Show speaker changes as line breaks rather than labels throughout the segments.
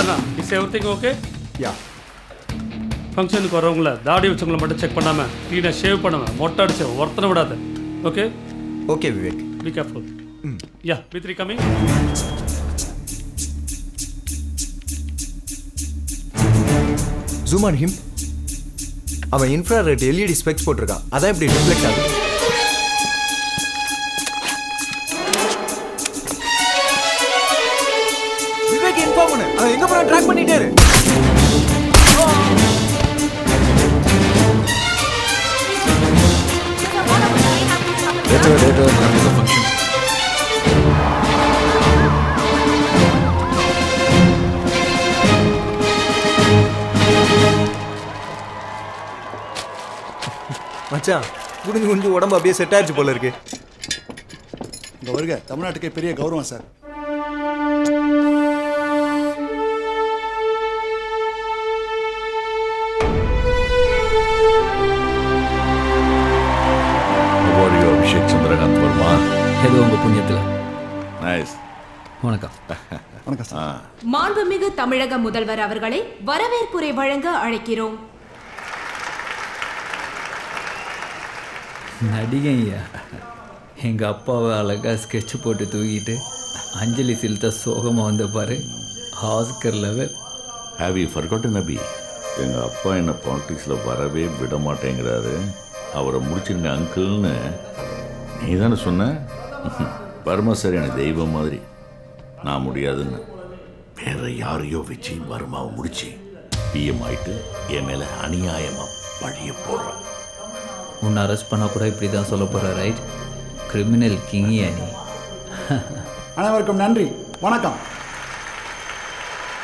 Kanna is everything okay?
Yeah.
ஃபங்க்ஷனுக்கு வரவங்கள தாடி வச்சவங்கள மட்டும் செக் பண்ணாமல் க்ளீனாக ஷேவ் பண்ணாமல் மொட்டை அடிச்சு ஒருத்தனை விடாது. Okay
okay Vivek.
Be careful. Yeah B3 coming.
Zoom on him. அவன் இன்ஃப்ராரெட் எல்இடி ஸ்பெக்ஸ் போட்டிருக்கான். அதான் இப்படி ரிஃப்ளெக்ட் ஆகுது. விவேக் இன்ஃபார்ம் பண்ணு. அவன் எங்க போறான் ட்ராக் பண்ணிட்டே இரு. மச்சான் குடிஞ்சு குஞ்சு உடம்பு அப்படியே செட் ஆயிடுச்சு போல இருக்கு.
இந்த வருகை தமிழ்நாட்டுக்கே பெரிய கௌரவம் சார்.
அபிஷேக் சந்திரகாந்த் வர்மா.
ஏதோ உங்க புண்ணியத்தில்.
நைஸ்.
வணக்கம்.
வணக்கம் சார்.
மாண்புமிகு தமிழக முதல்வர் அவர்களை வரவேற்புரை வழங்க அழைக்கிறோம்.
நடிகையா எங்கள் அப்பாவை அழகாக ஸ்கெட்ச் போட்டு தூக்கிட்டு அஞ்சலி செலுத்த சோகமாக வந்த பாரு. Oscar level.
Have you forgotten நபி? எங்கள் அப்பா என்ன பாலிட்டிக்ஸில் வரவே விட மாட்டேங்கிறாரு. அவரை முடிச்சிருங்க அங்கிள்னு நீ தானே சொன்ன. வர்மா சார் எனக்கு தெய்வம் மாதிரி. நான் முடியாதுன்னு வேற யாரையோ வச்சு வர்மாவை முடிச்சு பிஎம் ஆயிட்டு என் மேலே அநியாயமாக பழிய போடுறான்.
உன்னை அரெஸ்ட் பண்ணால் கூட இப்படி தான் சொல்ல போகிற ரைட்? கிரிமினல் கிங்கியா நீ.
அனைவருக்கும் நன்றி, வணக்கம்.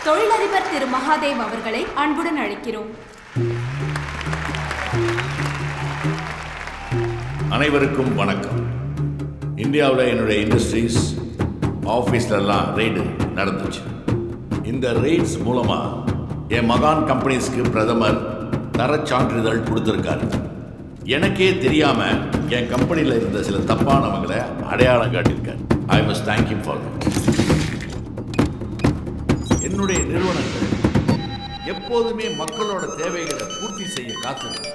தொழிலதிபர் திரு மகாதேவ் அவர்களை அன்புடன் அழைக்கிறோம்.
அனைவருக்கும் வணக்கம். இந்தியாவில் என்னுடைய இண்டஸ்ட்ரீஸ் ஆஃபீஸ்லலாம் ரெய்டு நடந்துச்சு. இந்த ரெய்ட்ஸ் மூலமாக என் மகான் கம்பெனிஸ்க்கு பிரதமர் தரச் சான்றிதழ் கொடுத்துருக்காரு. எனக்கே தெரியாமல் என் கம்பெனியில் இருந்த சில தப்பானவங்களை அடையாளம் காட்டியிருக்காரு. I must thank you for that. என்னுடைய நிறுவனங்கள் எப்போதுமே மக்களோட தேவைகளை பூர்த்தி செய்ய காத்திருக்கு.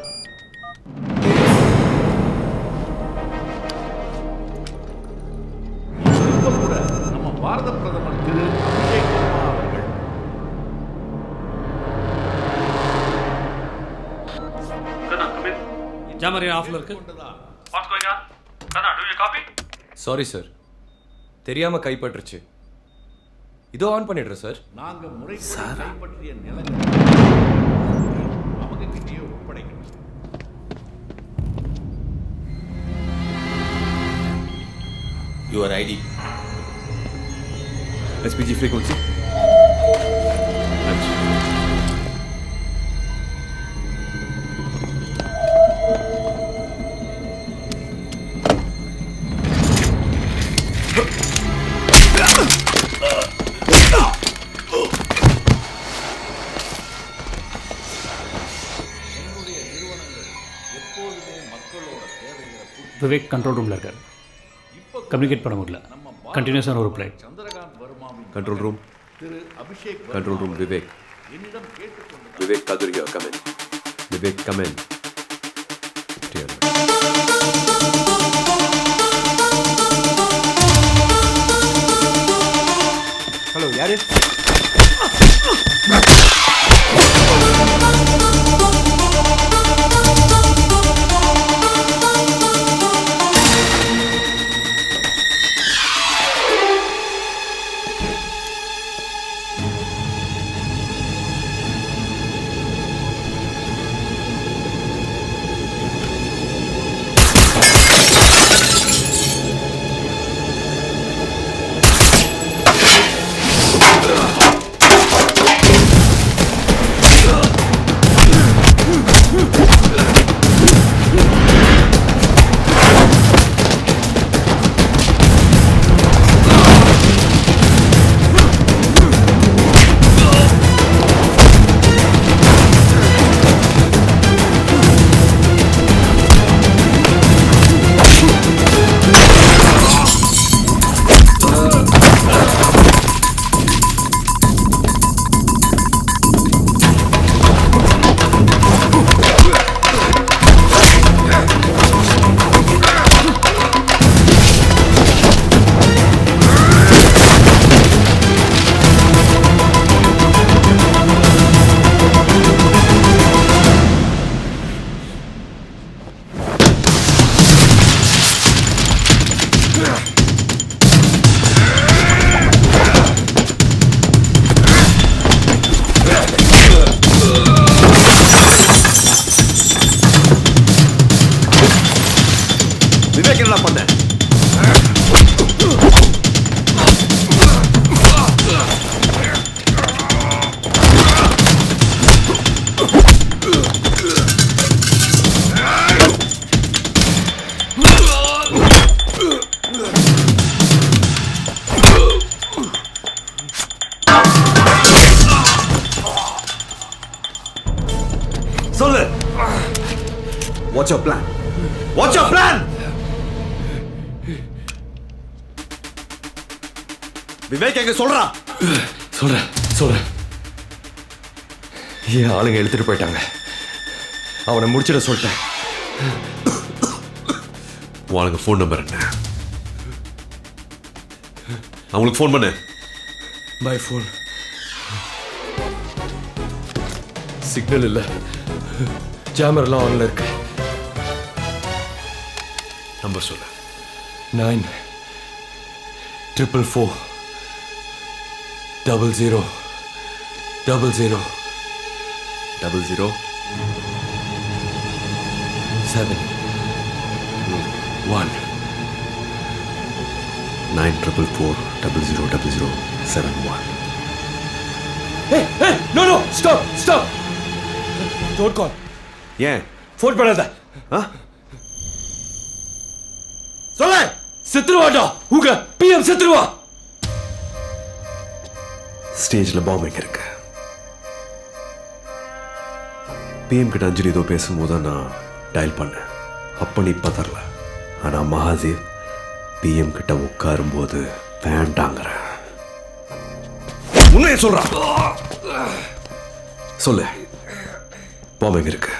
கூட நம்ம பாரத பிரதமர் திரு அபிஷேக் வர்மா அவர்கள்
ஜாமரி ஆஃப்ல இருக்கு. What's going on? கண்ணா do you copy?
Sorry sir, தெரியாம கைப்பற்றுச்சு. இதோ ஆன் பண்ணிடுறேன் சார்.
நாங்க முறைப்படி கைப்பற்றிய நிலங்களை அவங்க கிட்டே ஒப்படைக்கணும்.
Your ID SPG frequency.
Vivek control ரூமில் இருக்கார். கம்யூனிகேட் பண்ண முடியல. கண்டினியூஸான ஒரு reply.
Control room.
Thiru Abhishek
control room Vivek.
என்னிடம் கேட்டுக்கொண்டு
Vivek Kathir here, come in. Vivek come in.
Hello யாரு? சொல்லு. What's your plan? What's your plan? Vivek எங்க சொல்றா?
சொல்றேன். என் ஆளுங்க எடுத்துட்டு போயிட்டாங்க. அவனை முடிச்சிட சொல்லிட்டேன்.
உனக்கு ஃபோன் நம்பர் என்ன? அவங்களுக்கு ஃபோன் பண்ணு.
பை ஃபோன் சிக்னல் இல்லை. ஜாமர்லாம் ஆன்ல இருக்கு.
நம்பர் சொல்லு.
944400000 7
944400071.
Hey, no, stop. Don't call.
ஏன்?
ஃபோன் பண்ணாத.
சொல்லு.
செத்துருவாடா. உங்க பிஎம் செத்துருவா.
ஸ்டேஜ்ல பாம்பு எங்க இருக்கு? பிஎம் கிட்ட அஞ்சலி ஏதோ பேசும்போது நான் டயல் பண்ணேன். அப்ப நீ பதறல. ஆனா மகாதேவ் பிஎம் கிட்ட உட்காரும்போது வேண்டாங்கிற. உண்மையை சொல்றான். சொல்லு, பாம்பு எங்க இருக்கு?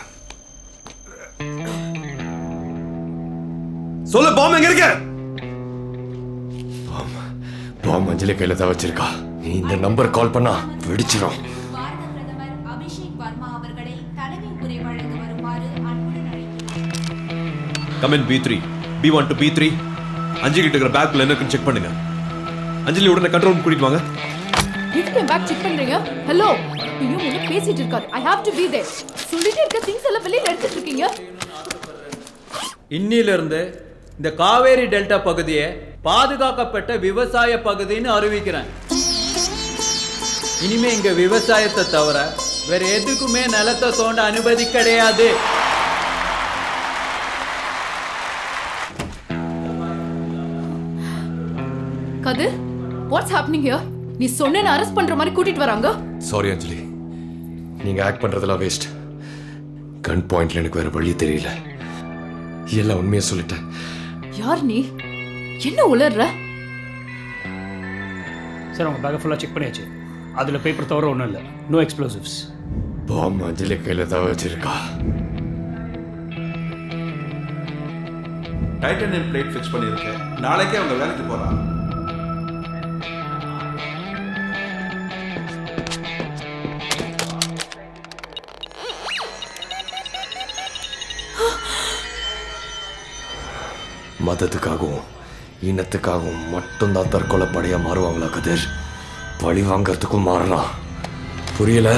சொல்லு, பாம்பு எங்க இருக்கு?
பாம் அஞ்சலி கையில தான் வச்சிருக்கா. நீ இந்த நம்பர் கால் பண்ணா வெடிச்சிடும்.
பாரத பிரதமர் அபிஷேக் வர்மா அவர்களை தலைமை உரை வழங்க வருமாறு அன்புடன் அழைக்கிறோம்.
Come in B3 B1 to B3. அஞ்சலி கிட்ட இருக்கிற பேக்ல என்ன இருக்குன்னு செக் பண்ணுங்க. அஞ்சலி உடனே கண்ட்ரோல் ரூம் கூட்டிட்டு வாங்க.
எதுக்கு என் பேக் செக் பண்றீங்க? ஹலோ, நீங்க முன்ன பேசிட்டு இருக்காரு. ஐ ஹேவ் டு பீ தேர். சொல்லிட்டே இருக்க திங்ஸ் எல்லாம் வெளியில எடுத்துட்டு இருக்கீங்க.
இன்னிலிருந்து இந்த காவேரி டெல்டா பகுதியை பாதுகாக்கப்பட்ட விவசாய பகுதின்னு அறிவிக்கிறேன். இனிமே இங்க விவசாயத்தை தவிர வேற எதுக்குமே நிலத்தை தோண்ட அனுமதி கிடையாது.
கதிர், வாட்ஸ் ஹேப்பனிங் ஹியர்? நீ சொன்ன அரெஸ்ட் பண்ற மாதிரி கூட்டிட்டு வராங்க.
சாரி அஞ்சலி, நீங்க ஆக்ட் பண்றதெல்லாம் வேஸ்ட். கன் பாயிண்ட்ல எனக்கு வேற வழி தெரியல. எல்லாம் உண்மையை சொல்லிட்டேன்.
யார் நீ? என்ன உளர்ற?
சார் உங்கள் பேக்கை ஃபுல்லாக செக் பண்ணியாச்சு. அதில் பேப்பர் தவிர ஒன்றும் இல்லை. No explosives.
பாம் அஞ்சலி கையில தான் வச்சிருக்கா.
டைட்டானியம் பிளேட் ஃபிக்ஸ் பண்ணியிருக்கேன். நாளைக்கே அவங்க வேலைக்கு போகிறான்.
மதத்துக்காகவும் இனத்துக்காகவும் மட்டும்தான் தற்கொலை படையா மாறுவாங்களா கதிர்? பழி வாங்கறதுக்கும் மாறலாம். புரியல?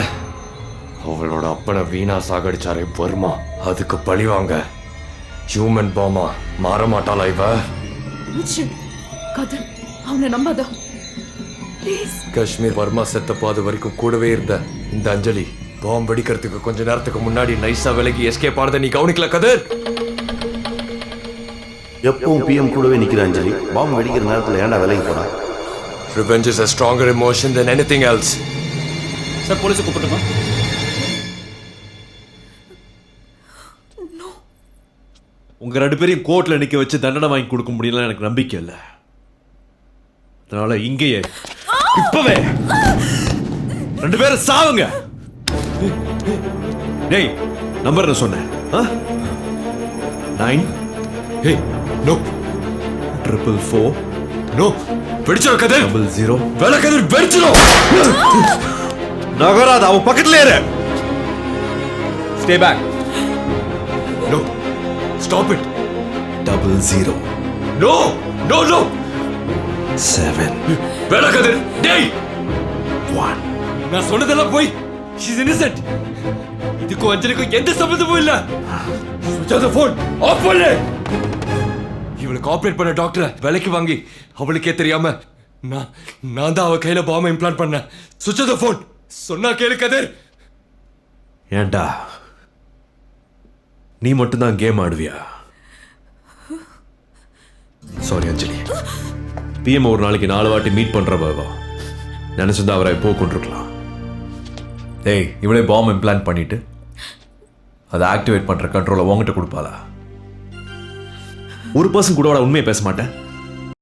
அவளோட அப்பனை வீணா சாகடிச்சாரே வர்மா, அதுக்கு பழி வாங்க ஹியூமன் பாமா மாற மாட்டாளா இவ?
கதிர், அவனை நம்பாத ப்ளீஸ்.
காஷ்மீர் வர்மா செத்தப்போ அது வரைக்கும் கூடவே இருந்த இந்த அஞ்சலி பாம்பு வெடிக்கிறதுக்கு கொஞ்ச நேரத்துக்கு முன்னாடி நைஸா விலகி எஸ்கேப் ஆனதை நீ கவனிக்கல கதிர்?
எப்பவும் பிஎம் கூடவே நிக்கிற அஞ்சலி பாம்பு வெடிக்கிற நேரத்தில் ஏன்டா விலகி போறா?
Revenge is a stronger emotion than anything else.
Sir போலீஸை கூப்பிட்டுமா?
உங்க ரெண்டு பேரையும் கோர்ட்ல நிக்க வச்சு தண்டனை வாங்கி கொடுக்க முடியல எனக்கு நம்பிக்கை இல்லை. அதனால இங்கேயே இப்பவே ரெண்டு பேரும் சாவுங்க. டேய், நம்பர் என்ன சொன்னேன்? 9
Hey, no.
444
No. வெடிச்சிரும் கதிர்.
00
வேலை கதிர் வெடிச்சிரும்.
நகராத, அவன் பக்கத்துல இரு. Stay back.
No. Stop it.
00
No. No, no.
7
வேலை கதிர். டேய்.
1.
நான் சொன்னதெல்லாம் போய். She's innocent. இதுக்கு அஞ்சலிக்கும் எந்த சம்பந்தமும் இல்ல. Switch off the phone. Off பண்ணு. இவளுக்கு ஆப்ரேட் பண்ண டாக்டரை விலைக்கு வாங்கி அவளுக்கே தெரியாம நான் தான் அவ கையில பாம்பை இம்ப்ளான்ட் பண்ணேன். சுவிட்ச் ஆஃப் தி ஃபோன். சொன்னா கேளு கதிர்.
ஏண்டா நீ மட்டும்தான் கேம் ஆடுவியா? சாரி அஞ்சலி, பிஎம் ஒரு நாளைக்கு 4 வாட்டி மீட் பண்ற பாபா நினைச்சிருந்தா அவரை எப்போ கொண்டிருக்கலாம். ஏய், இவளே பாம்பு இம்ப்ளான்ட் பண்ணிட்டு அதை ஆக்டிவேட் பண்ற கண்ட்ரோலை உங்ககிட்ட கொடுப்பாளா? ஒரு பர்சன் கூட உண்மையை பேச மாட்டேன்.